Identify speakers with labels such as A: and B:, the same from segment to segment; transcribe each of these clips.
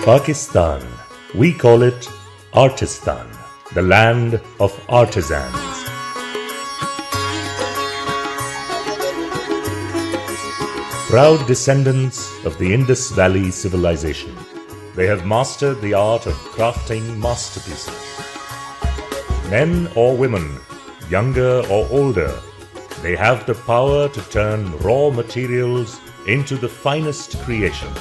A: Pakistan, we call it Artistan, the land of artisans. Proud descendants of the Indus Valley civilization, they have mastered the art of crafting masterpieces. Men or women, younger or older, they have the power to turn raw materials into the finest creations.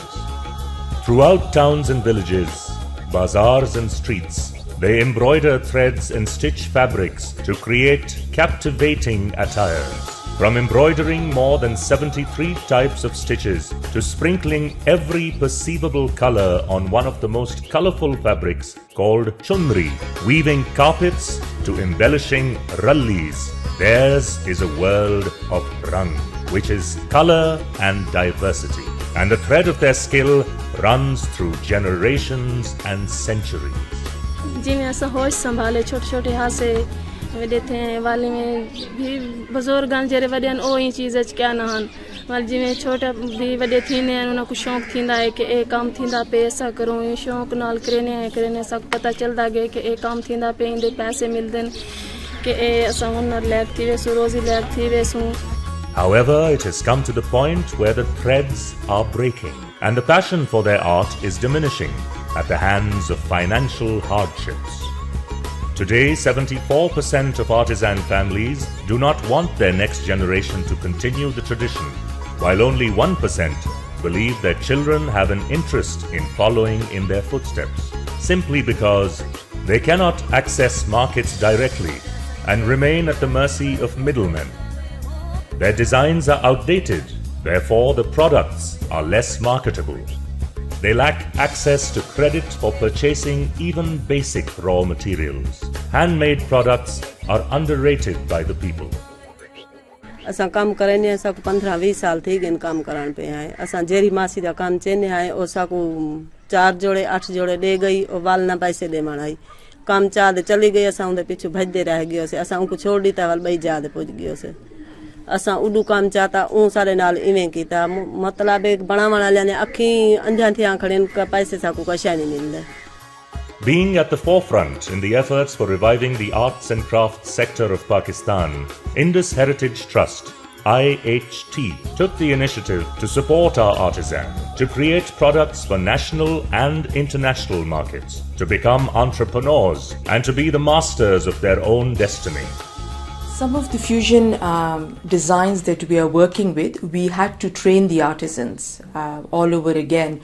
A: Throughout towns and villages, bazaars and streets, they embroider threads and stitch fabrics to create captivating attires. From embroidering more than 73 types of stitches to sprinkling every perceivable color on one of the most colorful fabrics called chunri, weaving carpets to embellishing rallis, theirs is a world of rang, which is color and diversity. And the thread of their skill runs through generations and centuries.
B: जिमें ऐसा होश संभाले छोटे छोटे हाथ से वडे थे वाले में भी बुजुर्गान जेरे वडन ओ ही चीज़ क्या नहन वाल जिमें छोटा भी वडे थी ने उन्हें कुछ शौक थींदा है कि एक काम थींदा पे ऐसा करूँ ये शौक नाल करने सब पता चलता गया कि एक काम थींदा पे इंदे पैसे मिलते हैं कि ऐसा हुनर लैग थी वैसू रोज़ी लैग थी वैसू.
A: However, it has come to the point where the threads are breaking and the passion for their art is diminishing at the hands of financial hardships. Today, 74% of artisan families do not want their next generation to continue the tradition, while only 1% believe their children have an interest in following in their footsteps, simply because they cannot access markets directly and remain at the mercy of middlemen. Their designs are outdated, therefore the products are less marketable. They lack access to credit for purchasing even basic raw materials. Handmade products are underrated by the people.
C: असां काम करने असां को 15-20 साल थी गए काम करण पे आए असां जेरी मासी दा काम चेने आए ओसा को 4 जोड़े 8 जोड़े दे गई और वाल ना पैसे दे मणाई काम चा दे चली गई असां उनके पीछे भजदे रह गयो से असां उनको छोड़ दीता वाल बई जा दे पहुंच गयो से असां उडू काम चाहता ऊ सारे नाल इवें कीता मतलब एक बनावण वाले अखी अंधा थिया खड़े का पैसे सा को कशा नहीं मिलदे.
A: Being at the forefront in the efforts for reviving the arts and crafts sector of Pakistan, Indus Heritage Trust, IHT, took the initiative to support our artisans, to create products for national and international markets, to become entrepreneurs and to be the masters of their own destiny.
D: Some of the fusion designs that we are working with, we had to train the artisans all over again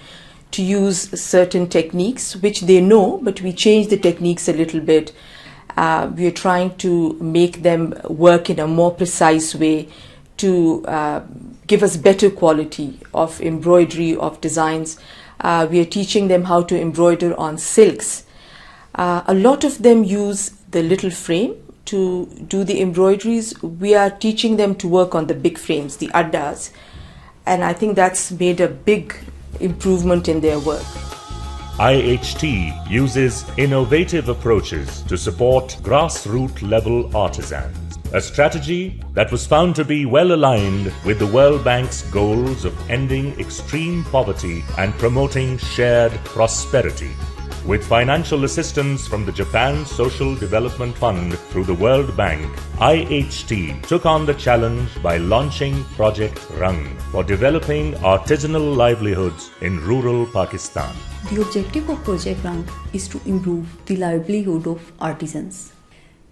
D: to use certain techniques which they know, but we changed the techniques a little bit. We are trying to make them work in a more precise way to give us better quality of embroidery, of designs. We are teaching them how to embroider on silks. A lot of them use the little frame to do the embroideries. We are teaching them to work on the big frames, the addas, and I think that's made a big improvement in their work.
A: IHT uses innovative approaches to support grassroots level artisans, a strategy that was found to be well aligned with the World Bank's goals of ending extreme poverty and promoting shared prosperity. With financial assistance from the Japan Social Development Fund through the World Bank, IHT took on the challenge by launching Project Rang for developing artisanal livelihoods in rural Pakistan.
E: The objective of Project Rang is to improve the livelihood of artisans.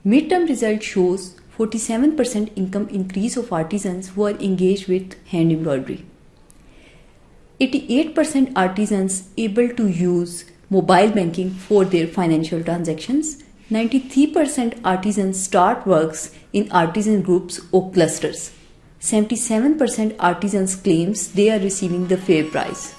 E: Midterm result shows 47% income increase of artisans who are engaged with hand embroidery. 88% artisans able to use mobile banking for their financial transactions. 93% artisans start works in artisan groups or clusters. 77% artisans claims they are receiving the fair price.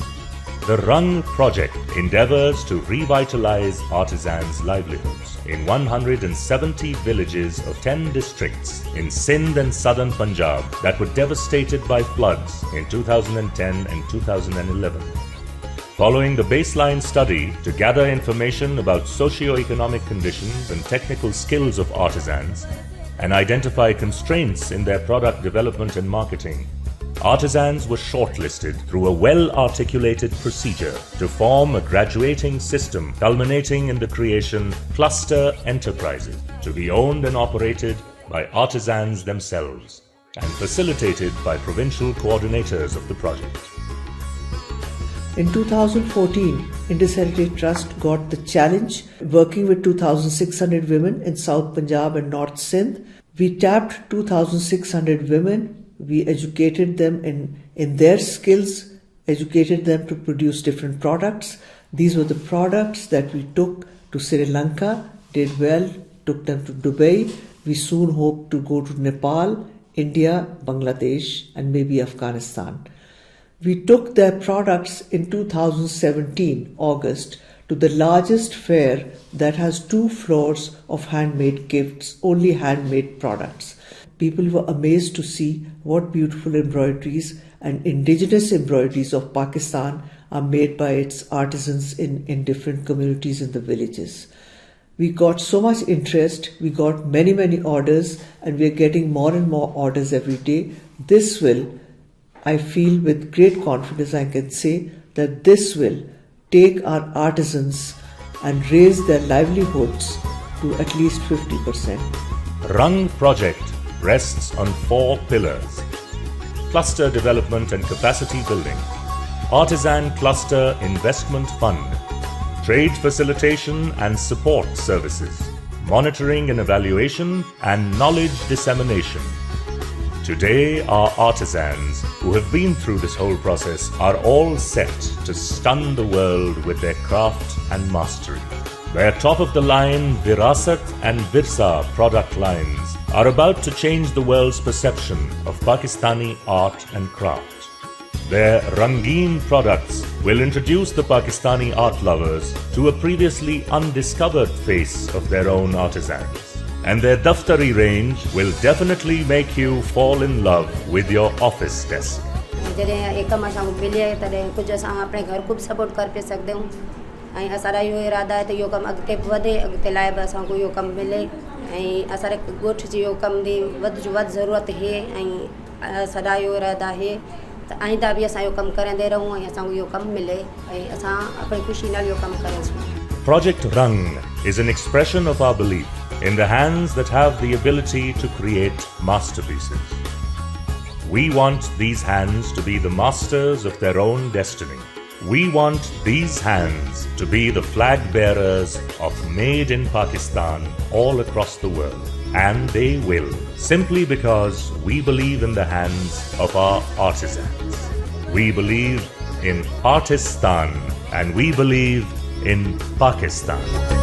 A: The Rang project endeavors to revitalize artisans' livelihoods in 170 villages of 10 districts in Sindh and southern Punjab that were devastated by floods in 2010 and 2011. Following the baseline study to gather information about socio-economic conditions and technical skills of artisans and identify constraints in their product development and marketing, artisans were shortlisted through a well-articulated procedure to form a graduating system culminating in the creation of cluster enterprises to be owned and operated by artisans themselves and facilitated by provincial coordinators of the project.
F: In 2014, Indus Heritage Trust got the challenge working with 2,600 women in South Punjab and North Sindh. We tapped 2,600 women. We educated them in their skills, educated them to produce different products. These were the products that we took to Sri Lanka, did well, took them to Dubai. We soon hope to go to Nepal, India, Bangladesh, and maybe Afghanistan. We took their products in 2017, August, to the largest fair that has 2 floors of handmade gifts, only handmade products. People were amazed to see what beautiful embroideries and indigenous embroideries of Pakistan are made by its artisans in different communities in the villages. We got so much interest, we got many orders, and we are getting more and more orders every day. This will, I feel with great confidence I can say that this will take our artisans and raise their livelihoods to at least 50%.
A: Rang project rests on 4 pillars: cluster development and capacity building, artisan cluster investment fund, trade facilitation and support services, monitoring and evaluation, and knowledge dissemination. Today, our artisans who have been through this whole process are all set to stun the world with their craft and mastery. Their top-of-the-line Virasat and Virsa product lines are about to change the world's perception of Pakistani art and craft. Their Rangeen products will introduce the Pakistani art lovers to a previously undiscovered face of their own artisans. And their Daftari range will definitely make you fall in love with your office desk.
G: जॾहिं हिकु असां मिले तॾहिं कुझु असां अपने घर को बि सपोर्ट करे पे सघंदा आहियूं ऐं असांजा इहो इरादा आहे त इहो कमु अॻिते वधे अॻिते लाइ बि असांखे इहो कमु मिले ऐं असांजे ॻोठ जी इहो कम जी वधि जो वधि ज़रूरत आहे ऐं सदा इहो इरादा आहे त आईंदा बि असां इहो कमु कंदे रहूं ऐं असांखे इहो कमु मिले ऐं असां अपनी ख़ुशी नाल इहो कमु करे सघूं.
A: Project Rang is an expression of our belief in the hands that have the ability to create masterpieces. We want these hands to be the masters of their own destiny. We want these hands to be the flag bearers of Made in Pakistan all across the world. And they will, simply because we believe in the hands of our artisans. We believe in Artistan and we believe in Pakistan.